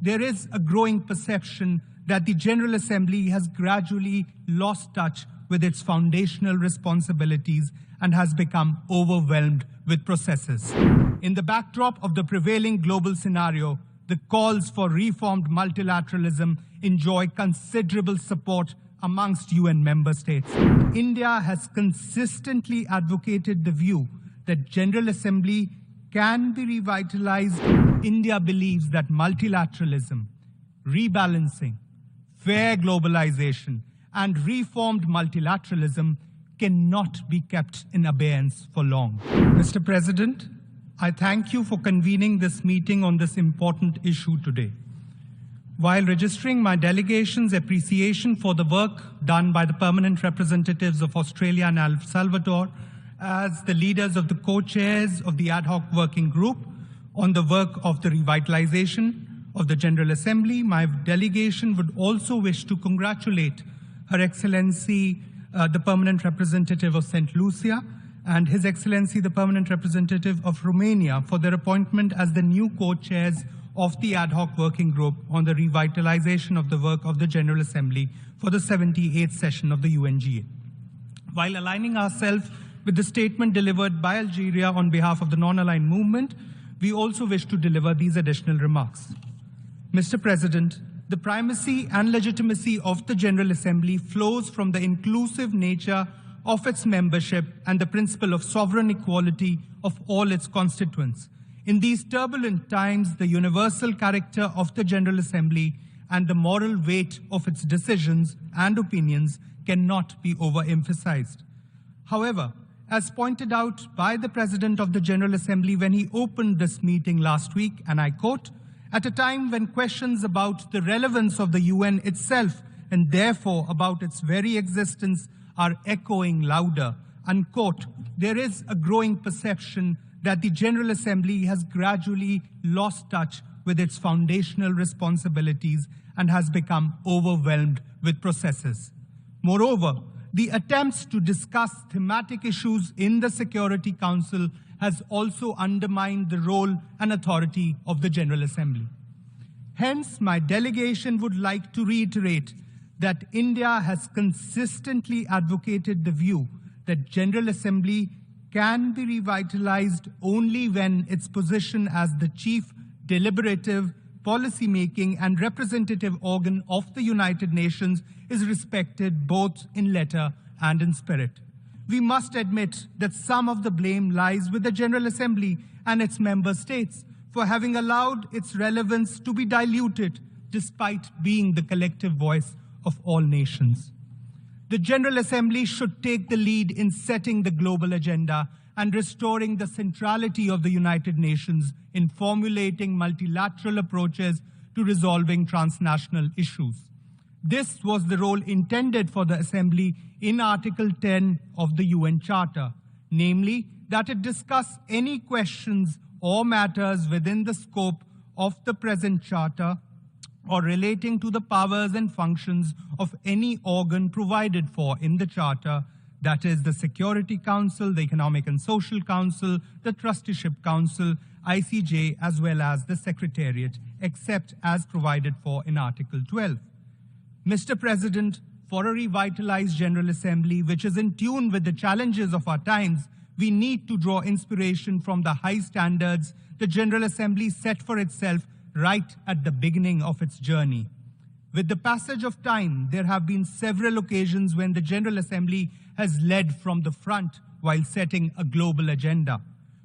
there is a growing perception that the General Assembly has gradually lost touch with its foundational responsibilities and has become overwhelmed with processes. In the backdrop of the prevailing global scenario, the calls for reformed multilateralism enjoy considerable support amongst UN member states. India has consistently advocated the view that General Assembly can be revitalized. India believes that multilateralism, rebalancing, fair globalization, and reformed multilateralism cannot be kept in abeyance for long. Mr. President, I thank you for convening this meeting on this important issue today. While registering my delegation's appreciation for the work done by the permanent representatives of Australia and El Salvador as the leaders of the co-chairs of the ad hoc working group on the work of the revitalization of the General Assembly, my delegation would also wish to congratulate Her Excellency, the permanent representative of St. Lucia, and His Excellency, the permanent representative of Romania, for their appointment as the new co-chairs of the ad hoc working group on the revitalization of the work of the General Assembly for the 78th session of the UNGA. While aligning ourselves with the statement delivered by Algeria on behalf of the non-aligned movement, we also wish to deliver these additional remarks. Mr. President, the primacy and legitimacy of the General Assembly flows from the inclusive nature of its membership and the principle of sovereign equality of all its constituents. In these turbulent times, the universal character of the General Assembly and the moral weight of its decisions and opinions cannot be overemphasized. However, as pointed out by the President of the General Assembly when he opened this meeting last week, and I quote, "At a time when questions about the relevance of the UN itself and therefore about its very existence are echoing louder," unquote, there is a growing perception that the General Assembly has gradually lost touch with its foundational responsibilities and has become overwhelmed with processes. Moreover, the attempts to discuss thematic issues in the Security Council has also undermined the role and authority of the General Assembly. Hence, my delegation would like to reiterate that India has consistently advocated the view that General Assembly can be revitalized only when its position as the chief deliberative, policy-making, and representative organ of the United Nations is respected both in letter and in spirit. We must admit that some of the blame lies with the General Assembly and its member states for having allowed its relevance to be diluted despite being the collective voice of all nations. The General Assembly should take the lead in setting the global agenda and restoring the centrality of the United Nations in formulating multilateral approaches to resolving transnational issues. This was the role intended for the Assembly in Article 10 of the UN Charter, namely that it discuss any questions or matters within the scope of the present Charter or relating to the powers and functions of any organ provided for in the Charter, that is the Security Council, the Economic and Social Council, the Trusteeship Council, ICJ, as well as the Secretariat, except as provided for in Article 12. Mr. President, for a revitalized General Assembly, which is in tune with the challenges of our times, we need to draw inspiration from the high standards the General Assembly set for itself right at the beginning of its journey. With the passage of time, there have been several occasions when the General Assembly has led from the front while setting a global agenda.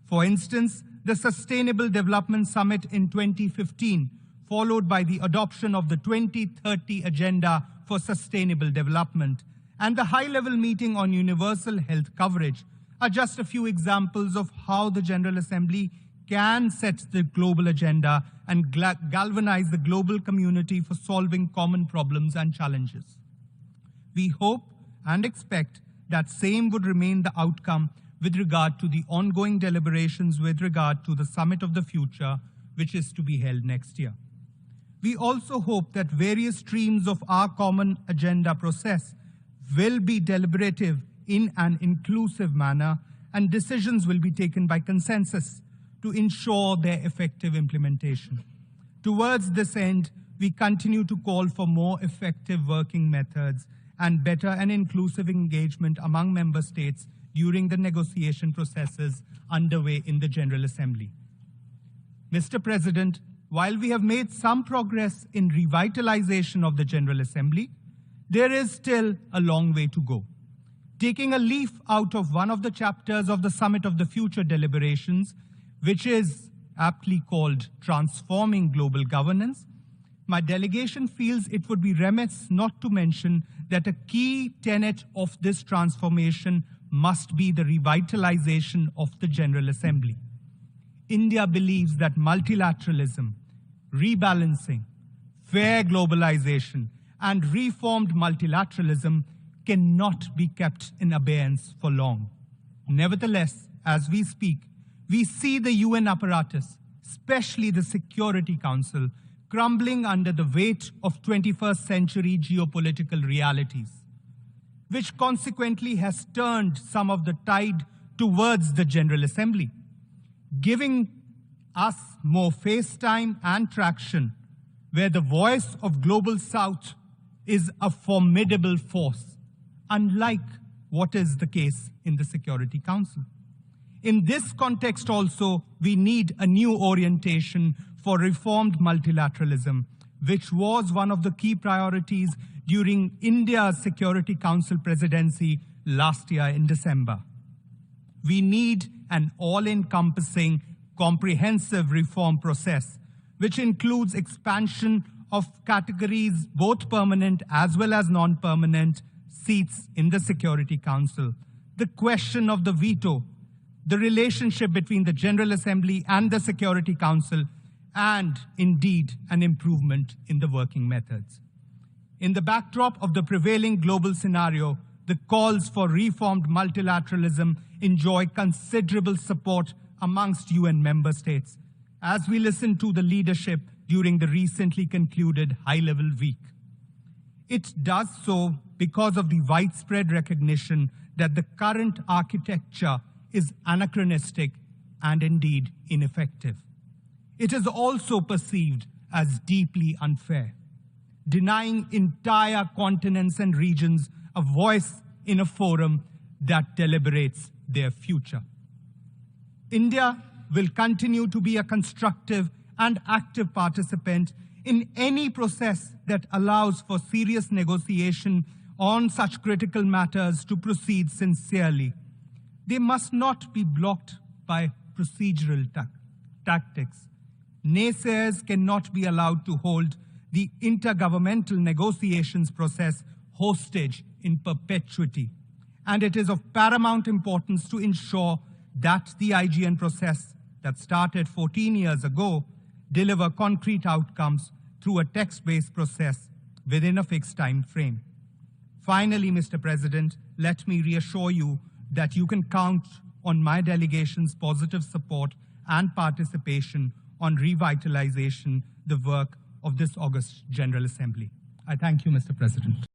For instance, the Sustainable Development Summit in 2015, followed by the adoption of the 2030 Agenda for Sustainable Development, and the high-level meeting on universal health coverage, are just a few examples of how the General Assembly can set the global agenda and galvanize the global community for solving common problems and challenges. We hope and expect that same would remain the outcome with regard to the ongoing deliberations with regard to the Summit of the Future, which is to be held next year. We also hope that various streams of our common agenda process will be deliberative in an inclusive manner, and decisions will be taken by consensus to ensure their effective implementation. Towards this end, we continue to call for more effective working methods and better and inclusive engagement among member states during the negotiation processes underway in the General Assembly. Mr. President, while we have made some progress in revitalization of the General Assembly, there is still a long way to go. Taking a leaf out of one of the chapters of the Summit of the Future deliberations, which is aptly called Transforming Global Governance, my delegation feels it would be remiss not to mention that a key tenet of this transformation must be the revitalization of the General Assembly. India believes that multilateralism, rebalancing, fair globalization, and reformed multilateralism cannot be kept in abeyance for long. Nevertheless, as we speak, we see the UN apparatus, especially the Security Council, crumbling under the weight of 21st century geopolitical realities, which consequently has turned some of the tide towards the General Assembly, giving us more face time and traction, where the voice of Global South is a formidable force, unlike what is the case in the Security Council. In this context also, we need a new orientation for reformed multilateralism, which was one of the key priorities during India's Security Council presidency last year in December. We need an all-encompassing, comprehensive reform process, which includes expansion of categories, both permanent as well as non-permanent seats in the Security Council, the question of the veto, the relationship between the General Assembly and the Security Council, and indeed an improvement in the working methods. In the backdrop of the prevailing global scenario, the calls for reformed multilateralism enjoy considerable support amongst UN member states, as we listen to the leadership during the recently concluded high-level week. It does so because of the widespread recognition that the current architecture is anachronistic and indeed ineffective. It is also perceived as deeply unfair, denying entire continents and regions a voice in a forum that deliberates their future. India will continue to be a constructive and active participant in any process that allows for serious negotiation on such critical matters to proceed sincerely. They must not be blocked by procedural tactics. Naysayers cannot be allowed to hold the intergovernmental negotiations process hostage in perpetuity. And it is of paramount importance to ensure that the IGN process that started 14 years ago deliver concrete outcomes through a text-based process within a fixed time frame. Finally, Mr. President, let me reassure you that you can count on my delegation's positive support and participation on revitalization, the work of this August General Assembly. I thank you, Mr. President.